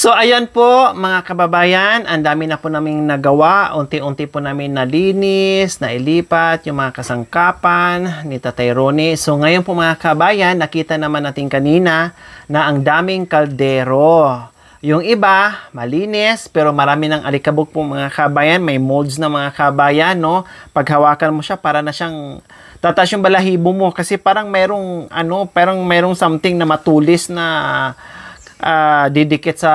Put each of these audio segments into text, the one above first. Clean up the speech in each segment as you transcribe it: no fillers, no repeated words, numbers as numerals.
So, ayan po mga kababayan, ang dami na po naming nagawa. Unti-unti po namin nalinis, nailipat yung mga kasangkapan ni Tatay Ronnie. So, ngayon po mga kababayan, nakita naman natin kanina na ang daming kaldero. Yung iba, malinis, pero marami ng alikabok po mga kabayan. May molds na mga kabayan, no? Pag hawakan mo siya, para na siyang tataas yung balahibo mo. Kasi parang merong something na matulis na didikit sa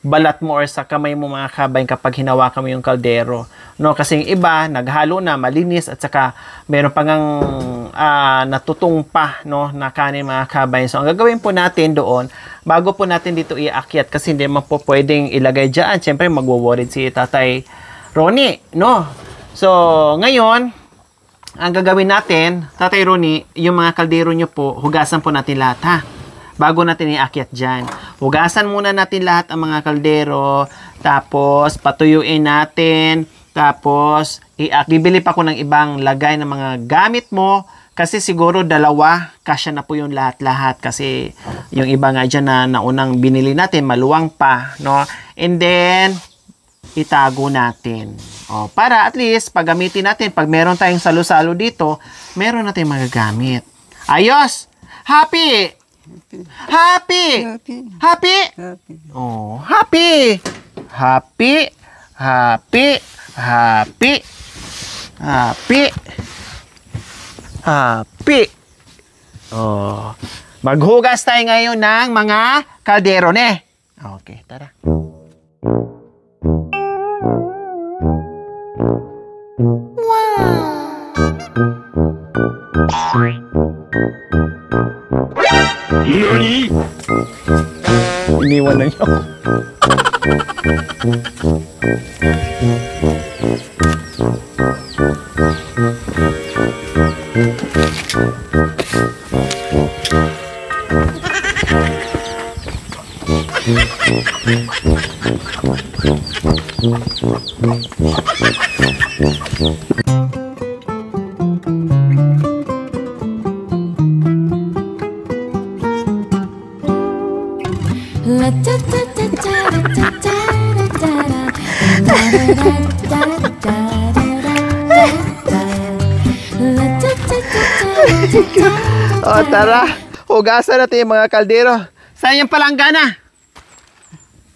balat mo or sa kamay mo mga kabayan kapag hinawakan mo yung kaldero, no? Kasi yung iba naghalo na malinis at saka meron pang natutong pa, no, na kanin mga kabayan. So ang gagawin po natin doon, bago po natin dito iakyat, kasi hindi man po pwedeng ilagay dyan, syempre magwo-worried si Tatay Ronnie, no? So ngayon ang gagawin natin, Tatay Ronnie, yung mga kaldero nyo po, hugasan po natin lahat, ha? Bago natin iakyat dyan. Hugasan muna natin lahat ang mga kaldero. Tapos, patuyuin natin. Tapos, bibili pa ko ng ibang lagay ng mga gamit mo. Kasi siguro dalawa, kasya na po yung lahat-lahat. Kasi yung iba nga dyan na naunang binili natin, maluwang pa. No? And then, itago natin. O, para at least, pag gamitin natin, pag meron tayong salo-salo dito, meron natin magagamit. Ayos! Happy! Happy! Happy. Happy! Happy. Oh, happy! Happy! Happy! Happy! Happy! Happy! Oh, maghugas tayo ngayon ng mga kaldero, ne? Okay, tara. NANI?! Iniwan na niyo. O, tara. Hugasan natin yung mga kaldero. Saan yung palanggana?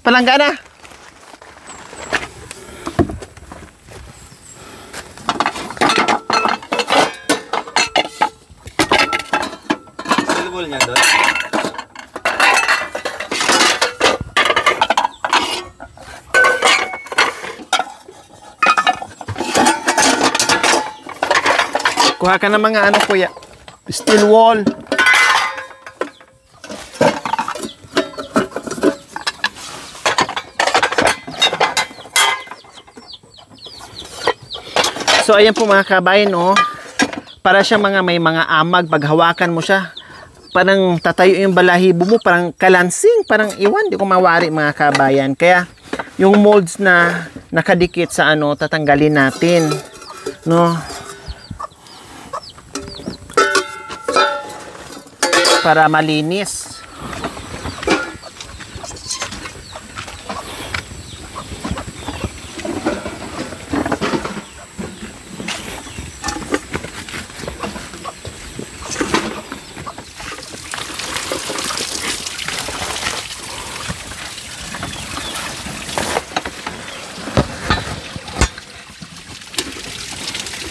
Palanggana? Silbol niya doon. Kuha ka ng mga ano, kuya. Steel wall. So, ayan po mga kabayan, oh. Para siya may mga amag. Pag hawakan mo siya, parang tatayo yung balahibo mo, parang kalansing, parang iwan. Di ko mawari mga kabayan. Kaya, yung molds na nakadikit sa tatanggalin natin. No? Para malinis.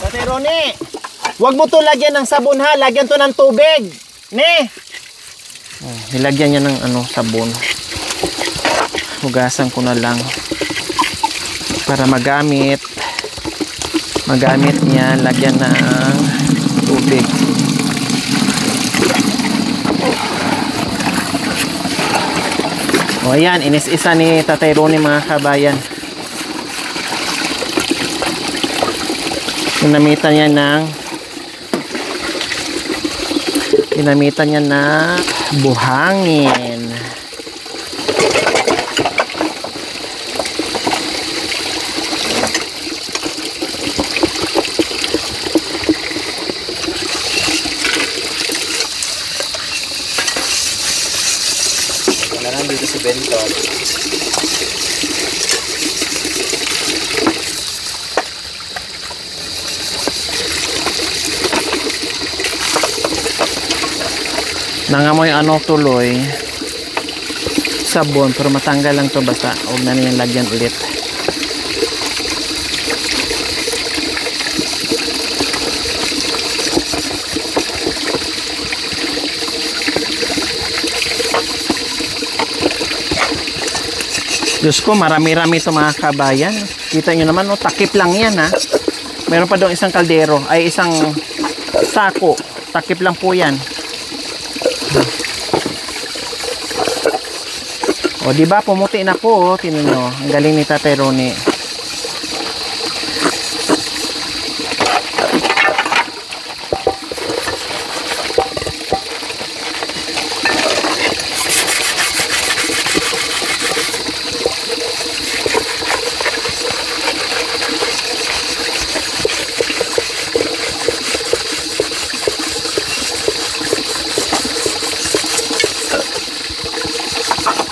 Tatay Ronnie, wag mo to lagyan ng sabon, ha, lagyan to ng tubig. Ne! Oh, nilagyan niya ng sabon. Hugasan ko na lang para magamit niya, lagyan ng tubig. O ayan, inis-isa ni Tatay Ronnie mga kabayan. Ginamitan niya na buhangin. Wala nang dito si bento. Nangamoy ano tuloy. Sabon, pero matanggal lang to basta. Huwag na niyang lagyan ulit. Diyos ko, marami-rami ito mga kabayan. Kita nyo naman, no, takip lang yan ha. Meron pa doon isang kaldero, ay isang sako. Takip lang po yan. O, di ba pumuti na po, oh. Tingnan nyo, ang galing ni Tatay Ronnie.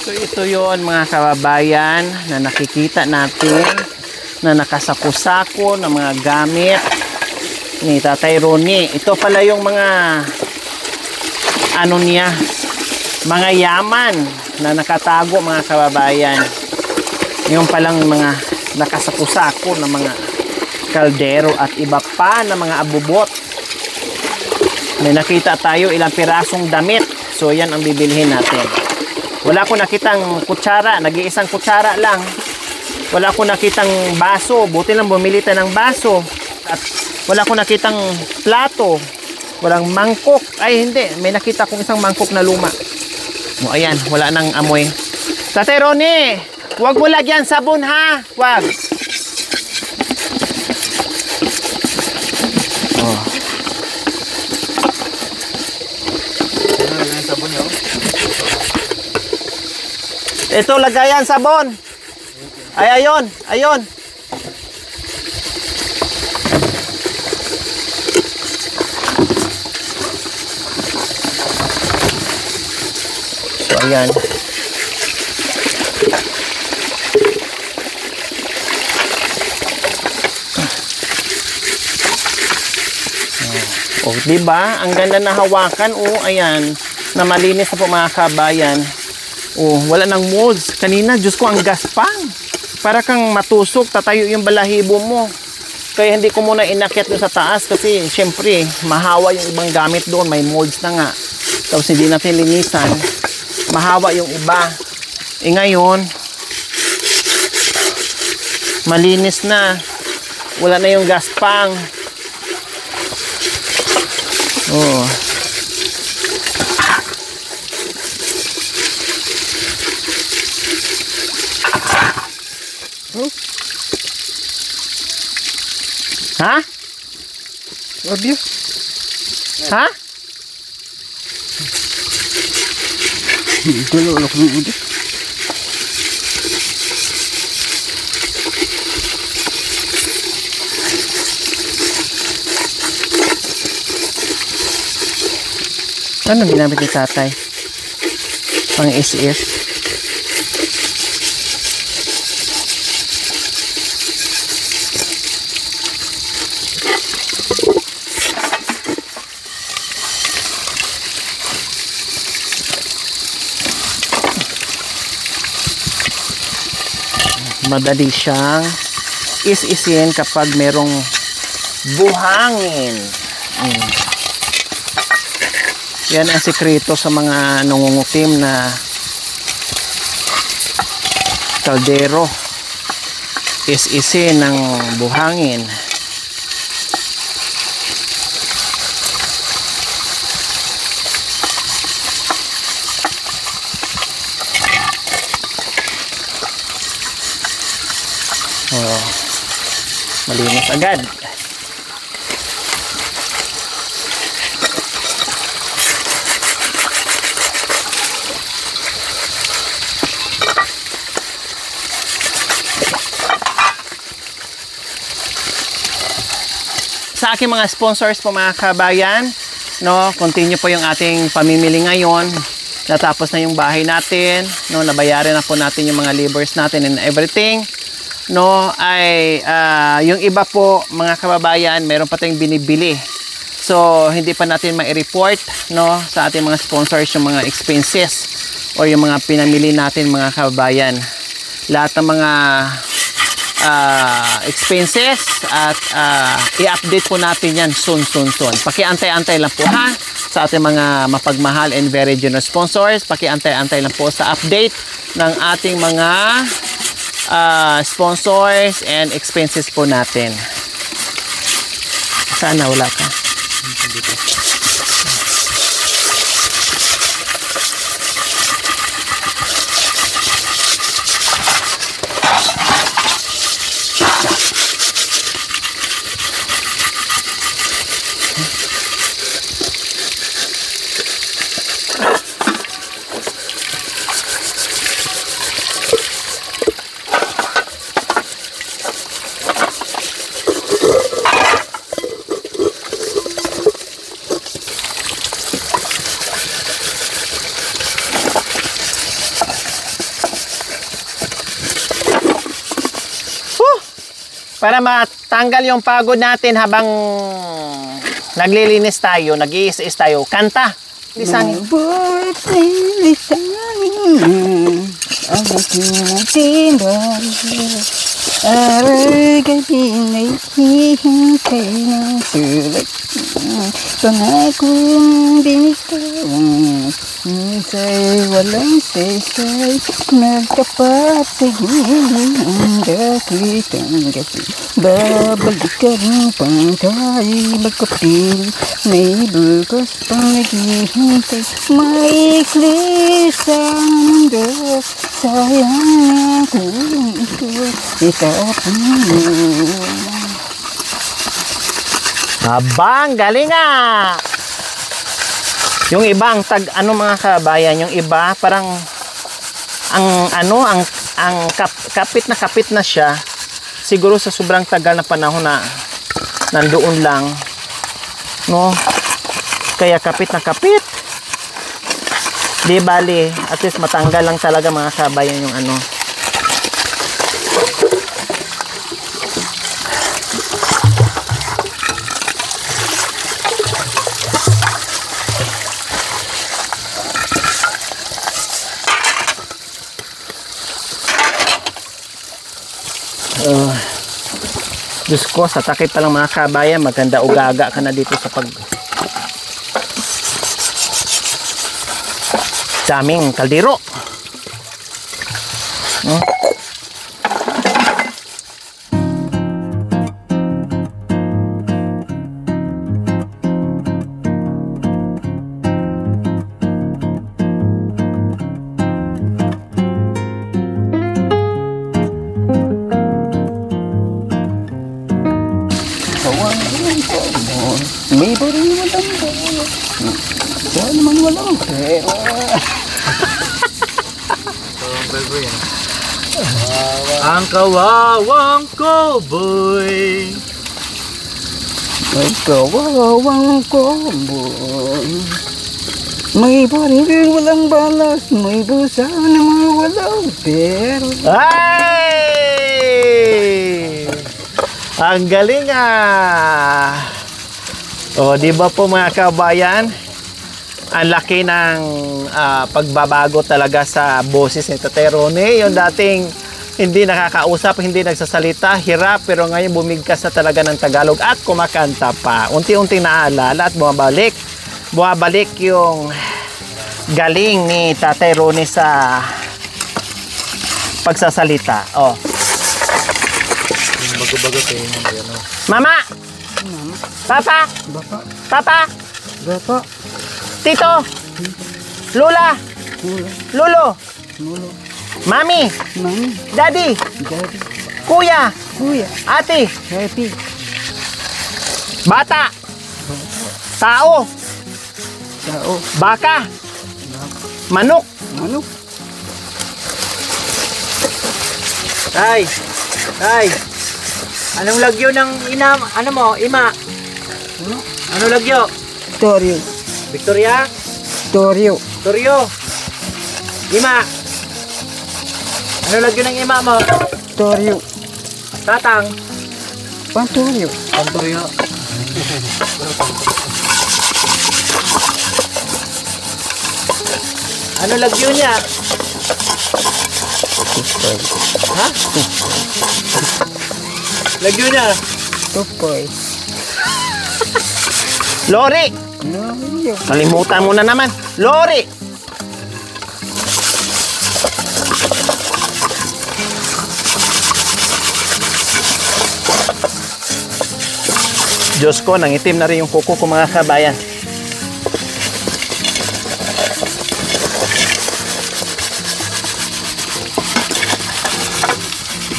So ito yon mga kababayan na nakikita natin na nakasaku-sako ng mga gamit ni Tatay Ronnie. Ito pala yung mga ano niya, mga yaman na nakatago mga kababayan. Yung palang mga nakasaku-sako ng mga kaldero at iba pa na mga abubot. May nakita tayo ilang pirasong damit. So yan ang bibilhin natin. Wala ko nakitang kutsara, nag-iisang kutsara lang. Wala ko nakitang baso, buti lang bumili tayo ng baso. At wala ko nakitang plato, walang mangkok. Ay hindi, may nakita kong isang mangkok na luma. O ayan, wala nang amoy. Tatay Ronnie, huwag mo lagyan sabon ha, huwag. Oh. Ano na yung sabon nyo? Ito, lagayan sabon. Ay, ayon, ayon. So, ayan. Oh, diba? Ang ganda na hawakan. Oh, ayan. Na malinis na po mga kabayan. Oh, wala nang molds. Kanina, Diyos ko, ang gaspang. Para kang matusok, tatayo yung balahibo mo. Kaya hindi ko muna inakyat doon sa taas kasi syempre, mahawa yung ibang gamit doon. May molds na nga. Tapos hindi natin linisan. Mahawa yung iba. E ngayon, malinis na. Wala na yung gaspang. Oh. Ha? Obvious. Ha? Ito lang ako ulit. Ano ginamit ni tatay? Pang is-is? Madali siyang is-isin kapag merong buhangin. Yan ang sikreto sa mga nangungutim na kaldero. Is-isin ng buhangin. Oh, malinis agad. Sa aking mga sponsors po mga kabayan, no, continue po yung ating pamimili ngayon. natapos na yung bahay natin, no, nabayaran na po natin yung mga labors natin and everything, no, ay yung iba po mga kababayan, meron pa tayong binibili. So, hindi pa natin ma-report, no, sa ating mga sponsors yung mga expenses o yung mga pinamili natin mga kababayan. Lahat ng mga expenses at i-update po natin yan soon. Pakiantay-antay lang po ha sa ating mga mapagmahal and very generous sponsors. Pakiantay-antay lang po sa update ng ating mga sponsors and expenses po natin. Sana wala ka. Para matanggal yung pagod natin habang naglilinis tayo, nag-iis-is tayo, kanta. Lisangin. Pangakong binitawan, minsa'y walang saysay, nagkapapigilin ang dakitang gabi. Babalik ka rin pang tayo'y magkapil, may bukas pang naghihintay, maikli sa mundo, sayang kung ito'y itapon mo. Abang, galing nga! Yung iba, ang mga kabayan, yung iba, parang, kapit na siya, siguro sa sobrang tagal na panahon na nandoon lang, no? Kaya kapit na kapit. Di bali, at least matanggal lang talaga mga kabayan yung ano. Diyos ko, sa takip pa lang mga kabayan, maganda ugaga ka na dito sa daming kaldero. May baril walang bola. Wala naman walang pera. Ang kawawang cowboy. May kawawang cowboy. May baril walang balas. May busa naman walang pera. Ay! Ang galing ah! O, di ba po mga kabayan? Ang laki ng pagbabago talaga sa boses ni Tatay Ronnie. Yung dating hindi nakakausap, hindi nagsasalita, hirap, pero ngayon bumigkas na talaga ng Tagalog at kumakanta pa. Unti-unti naalala at bumabalik. Bumabalik yung galing ni Tatay Ronnie sa pagsasalita. Oh. Bago-bago kayo ng ano. Mama! Papa! Bapa, Papa! bapa, Tito! Lula! Lolo! mulo, Mami! mami, Daddy! daddy, Kuya! kuya, Ate! happy, Bata! Tao! tao, Baka! Manok! ano? Tay! Tay! Anong lagyo ng ano mo? Ima? Ano? Ano lagyo? Torio, Victoria? Torio, Toryo? Ima! Ano lagyo ng ima mo? Toryo. Tatang! Pantoryo. Pantuyo. Ano lagyo niya? Ha? Lagyo niya? Tupoy. Lori! Toryo. Kalimutan mo na naman. Lori! Diyos ko, nangitim na rin yung kuko ko mga kabayan.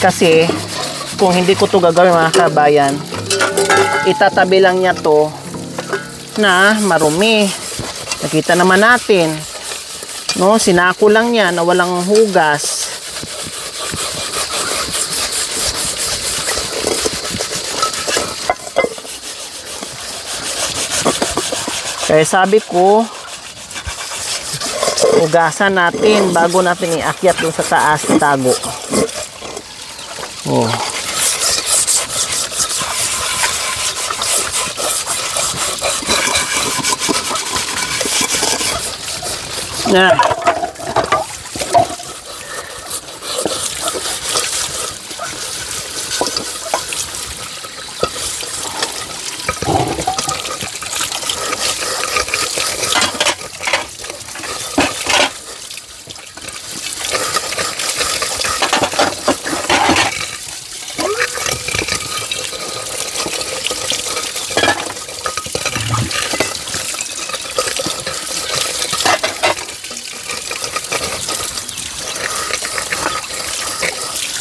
Kasi, kung hindi ko to gagawin mga kabayan, itatabi lang niya to na marumi. Nakita naman natin, no, sinako lang niya na walang hugas. Kaya sabi ko, hugasan natin bago natin iakyat doon sa taas itago. Oh. Na.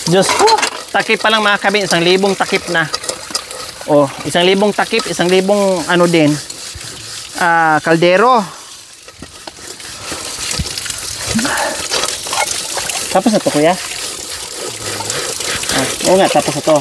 Diyos ko, takip pa lang mga kabin, 1,000 takip na. Oh, 1,000 takip, 1,000 ano din, kaldero. Tapos na to, kuya? Oo nga, tapos na to.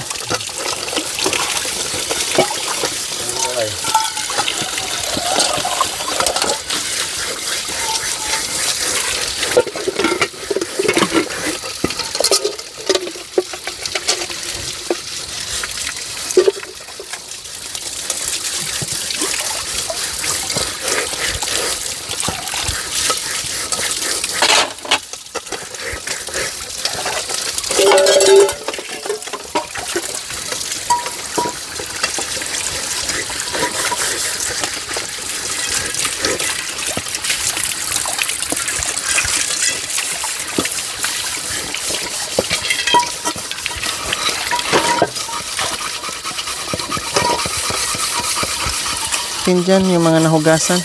Dyan yung mga nahugasan,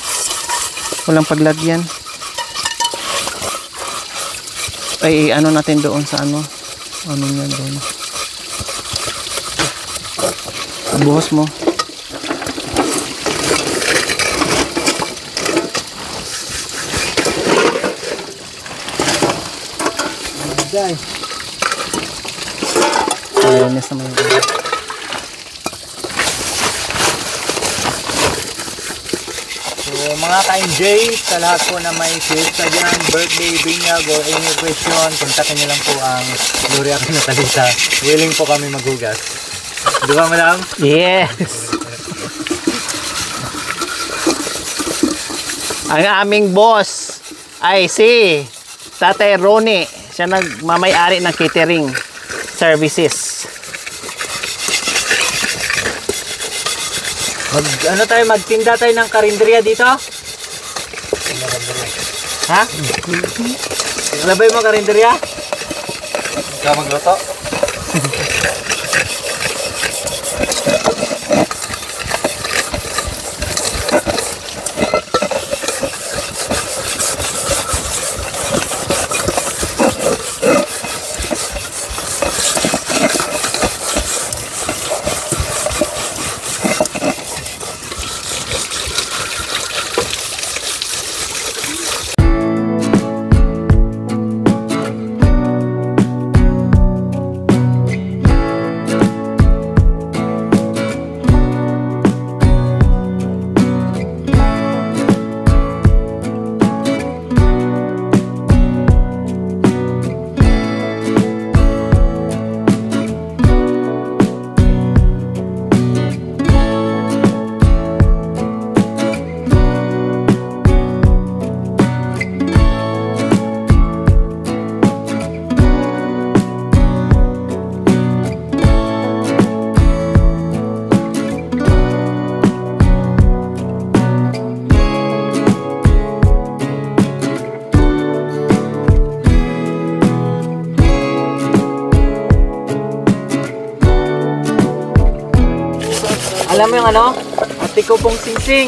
walang paglagyan. Ay ano natin doon sa ano niya doon, buhos mo. Awareness naman yun. So mga ka-MJ, sa lahat po na may fiesta dyan, birthday, binyag, or any question, kontakin nyo lang po ang Gloria Natalita. Willing po kami maghugas. Di ba, madam? Yes! Ang aming boss ay si Tatay Ronnie. Siya nagmamay-ari ng catering services. Magtinda tayo ng karinderya dito? Ha? Labay mo karinderya? Ikaw magluto? Alam mo yung ano? Ate ko pong singsing.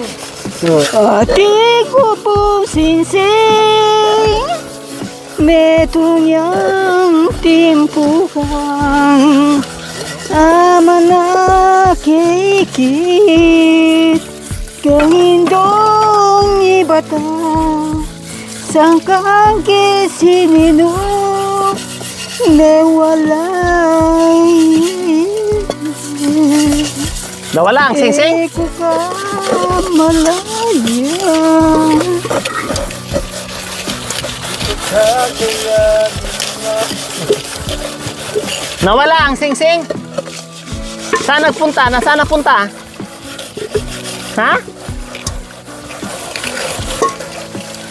Ate ko pong singsing, meto niyang timpukan, ama na kikit, kahindong ibata, sangkang kisinino, newalay. Nawala ang singsing. Eko ka malaya. Nawala ang singsing. Saan nagpunta? Nasaan napunta? Ha?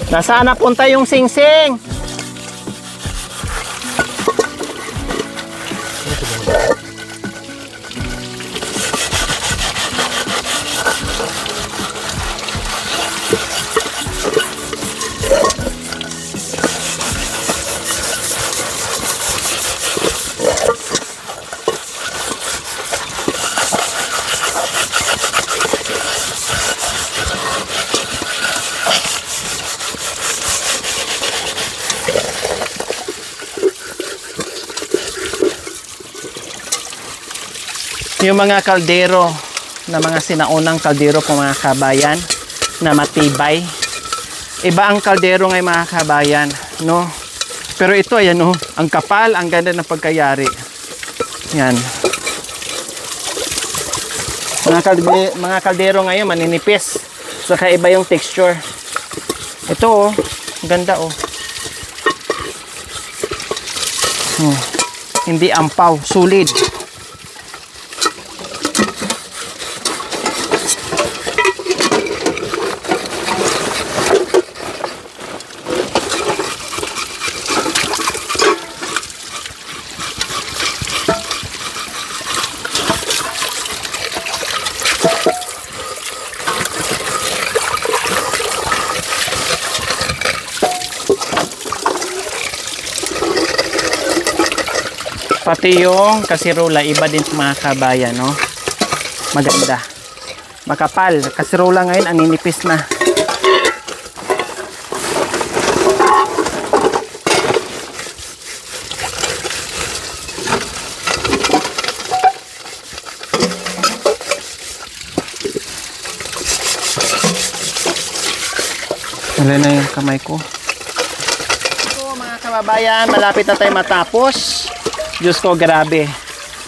Nasaan napunta yung singsing? Yung mga kaldero na mga sinaunang kaldero po mga kabayan na matibay. Iba ang kaldero ngayon mga kabayan, no? Pero ito ayan no, ang kapal, ang ganda ng pagkayari. Yan. Mga kaldero ngayon maninipis. Saka iba yung texture. Ito oh, ganda oh. Hindi ampaw, solid. Pati yung kasirola, iba din mga kabayan, no? Maganda. Makapal. Kasirola ngayon, aninipis na. Wala na yung kamay ko. So mga kababayan, malapit na tayo matapos. Diyos ko, grabe.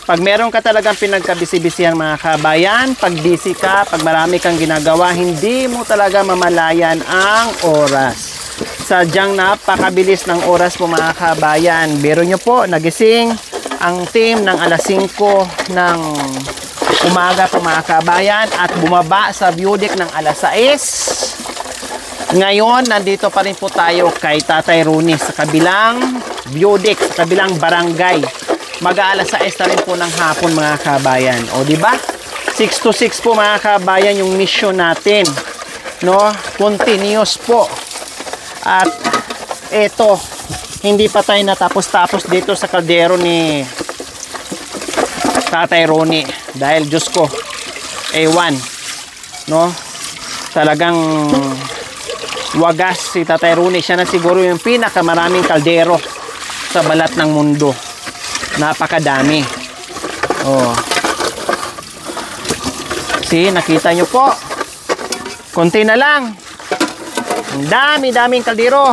Pag meron ka talagang pinagkabisi-bisihan mga kabayan, pag busy ka, pag marami kang ginagawa, hindi mo talaga mamalayan ang oras. Sadyang napakabilis ng oras po mga kabayan. Biro nyo po, nagising ang team ng alas 5 ng umaga po mga kabayan at bumaba sa view deck ng alas 6. Ngayon, nandito pa rin po tayo kay Tatay Ronnie sa kabilang view deck, sa kabilang barangay. Mag-aalas 6 na rin po ng hapon mga kabayan. O di ba? 6 to 6 po mga kabayan yung mission natin. No? Continuous po. At eto, hindi pa tayo natapos-tapos dito sa kaldero ni Tatay Ronnie. Dahil Diyos ko, ewan. No? Talagang wagas si Tatay Ronnie. Siya na siguro yung pinakamaraming kaldero sa balat ng mundo. Napakadami. Oh. See, nakita nyo po. Konti na lang. Ang dami-daming kaldero.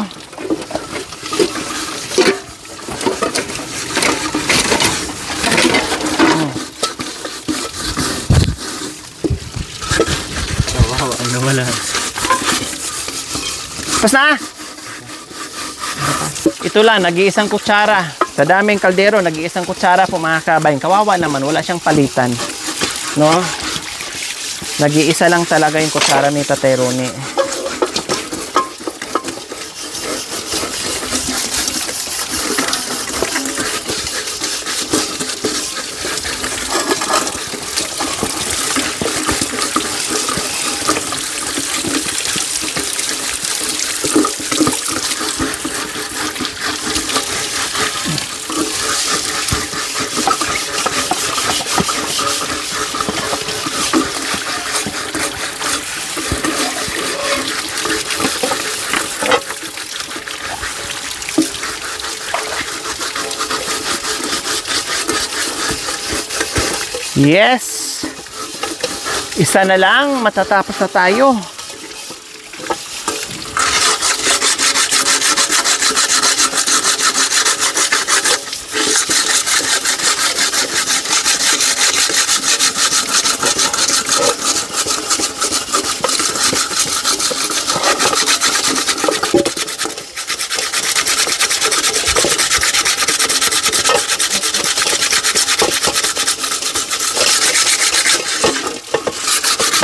Wow, ano wala. Tapos na. Ito lang, nag-iisang kutsara. Sa daming kaldero, nag-iisang kutsara po mga kabayan. Kawawa naman, wala siyang palitan. No? Nag-iisa lang talaga yung kutsara ni Tatay Ronnie. Yes! Isa na lang, matatapos na tayo.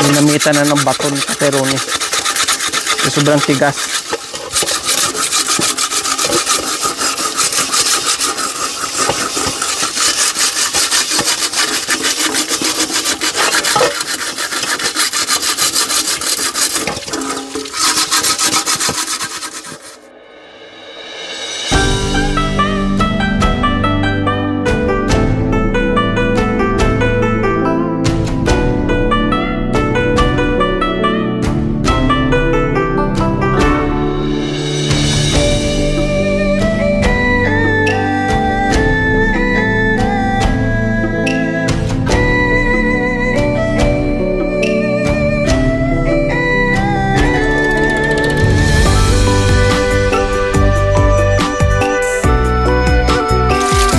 Ginamitan na ng baton pepperoni. Sobrang tigas.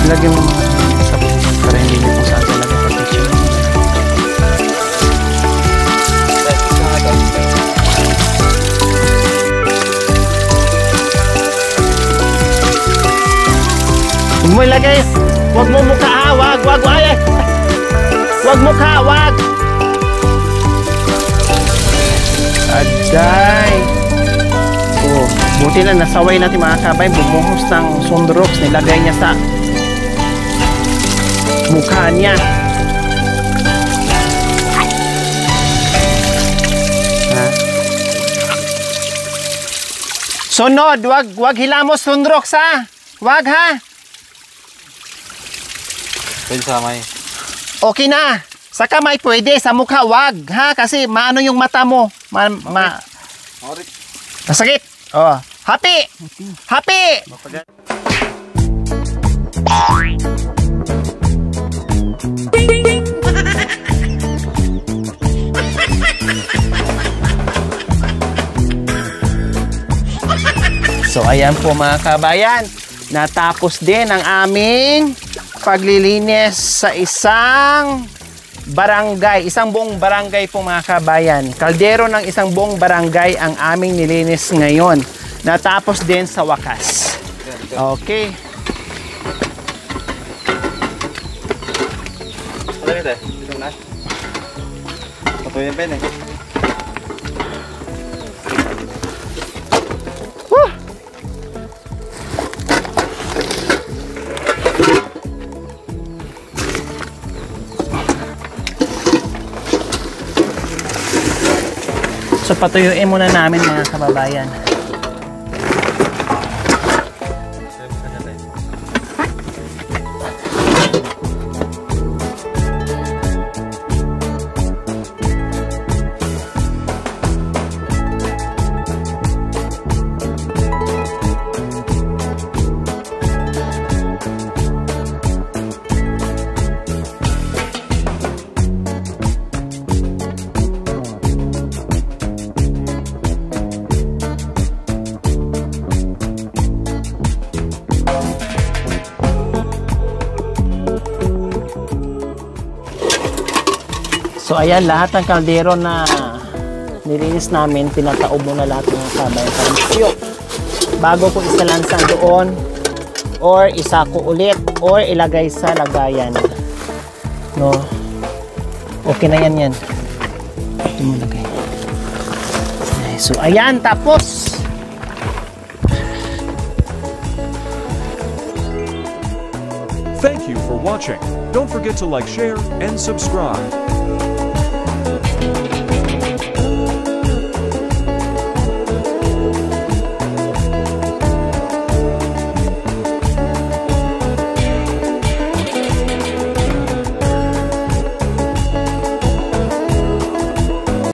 Lagyan mo sa para hindi niyo kung saan talaga sa picture. Huwag mo ilagay. Huwag mo mukha ha. Wag. Huwag mukha. Wag. Aday. Oh, buti na nasaway natin mga kabay. Bumuhos ng Sunrox. Nilagay niya sa mukha niya. Ha? Sunod, wag hilamos Sunrox ha. Wag ha. Pwede sa kamay. Okay na. Sa kamay pwede, sa mukha wag ha kasi maano yung mata mo. Masakit. Oh, happy. Happy. So ayan po mga kabayan, natapos din ang aming paglilinis sa isang barangay, isang buong barangay po mga kabayan. Kaldero ng isang buong barangay ang aming nilinis ngayon. Natapos din sa wakas. Okay. Ito na. Patuloy pa yun eh. So patuyuin muna namin mga kababayan. So ayan, lahat ng kaldero na nilinis namin, pinataob mo na lahat ng kabayan para masyok. Bago ko isalansan doon, or isako ulit, or ilagay sa lagayan. No? Okay na yan. Ito mo lagay. So ayan, tapos! Thank you for watching. Don't forget to like, share, and subscribe.